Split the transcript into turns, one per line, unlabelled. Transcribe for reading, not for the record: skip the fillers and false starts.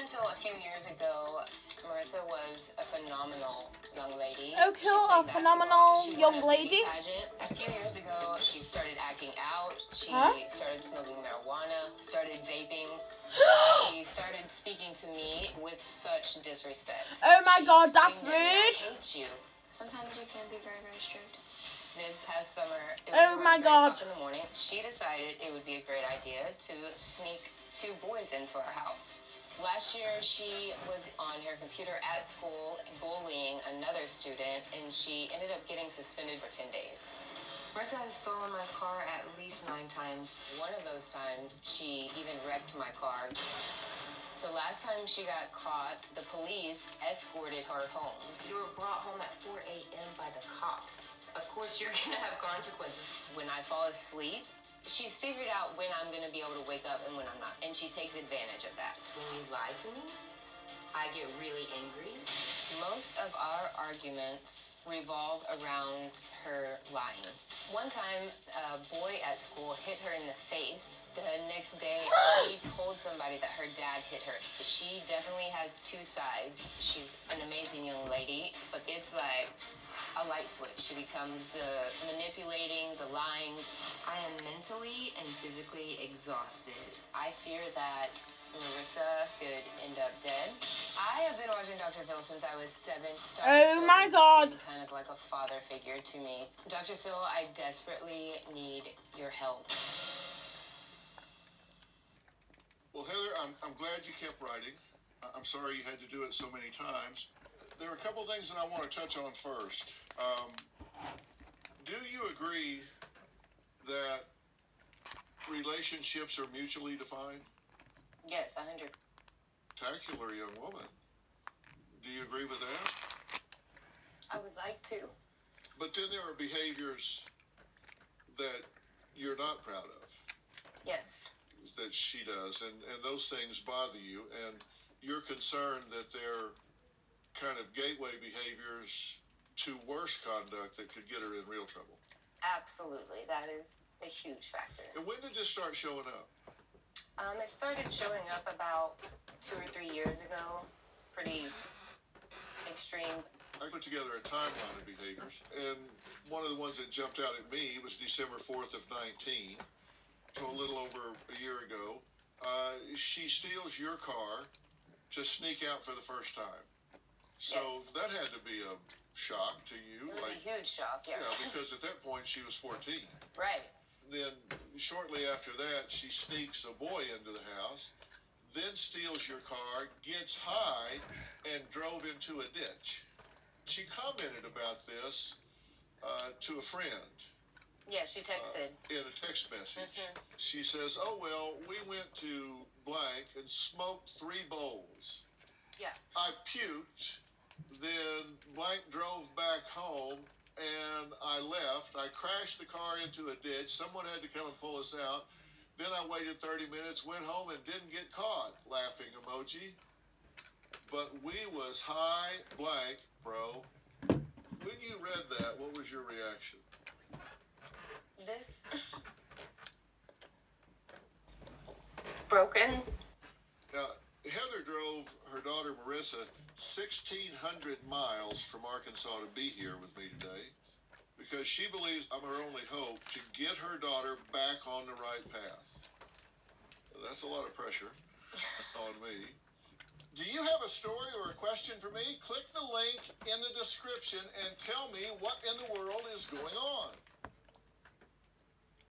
until a few years ago, Marissa was a phenomenal young lady.
Okay, a phenomenal young lady.
A few years ago, she started acting out. She started smoking marijuana, started vaping. She started speaking to me with such disrespect.
Oh my God, that's rude.
I hate you. Sometimes you can be very, very strict. This past summer, it was
Oh my God.
3 o'clock in the morning. She decided it would be a great idea to sneak 2 boys into our house. Last year, she was on her computer at school bullying another student, and she ended up getting suspended for 10 days. Marissa has stolen my car at least 9 times. One of those times, she even wrecked my car. The last time she got caught, the police escorted her home. You were brought home at 4 a.m. by the cops. Of course, you're going to have consequences. When I fall asleep, she's figured out when I'm going to be able to wake up and when I'm not. And she takes advantage of that. When you lie to me, I get really angry. Most of our arguments revolve around her lying. One time, a boy at school hit her in the face. The next day, she told somebody that her dad hit her. She definitely has 2 sides. She's an amazing young lady, but it's like a light switch. She becomes the manipulating, the lying. I am mentally and physically exhausted. I fear that Marissa could end up dead. I have been watching Dr. Phil since I was 7.
Oh my God.
Kind of like a father figure to me. Dr. Phil, I desperately need your help.
Well, Heather, I'm glad you kept writing. I'm sorry you had to do it so many times. There are a couple things that I want to touch on first. Do you agree that relationships are mutually defined?
Yes, 100.
Spectacular young woman. Do you agree with that?
I would like to.
But then there are behaviors that you're not proud of.
Yes.
That she does, and those things bother you, and you're concerned that they're kind of gateway behaviors to worse conduct that could get her in real trouble.
Absolutely. That is a huge factor.
And when did this start showing up?
It started showing up about 2 or 3 years ago. Pretty extreme.
I put together a timeline of behaviors, and one of the ones that jumped out at me was December 4th of 19, so a little over a year ago. She steals your car to sneak out for the first time. So
yes.
That had to be a shock to you.
It was a huge shock, yes.
Yeah, because at that point she was 14.
Right.
Then shortly after that, she sneaks a boy into the house, then steals your car, gets high, and drove into a ditch. She commented about this to a friend.
Yeah, she texted.
In a text message.
Mm-hmm.
She says, oh, well, we went to blank and smoked 3 bowls.
Yeah.
I puked, then blank drove back home, and I left. I crashed the car into a ditch. Someone had to come and pull us out. Then I waited 30 minutes, went home, and didn't get caught. Laughing emoji. But we was high blank, bro. When you read that, what was your reaction?
This broken.
Now, Heather drove her daughter Marissa 1,600 miles from Arkansas to be here with me today because she believes I'm her only hope to get her daughter back on the right path. That's a lot of pressure on me. Do you have a story or a question for me? Click the link in the description and tell me what in the world is going on.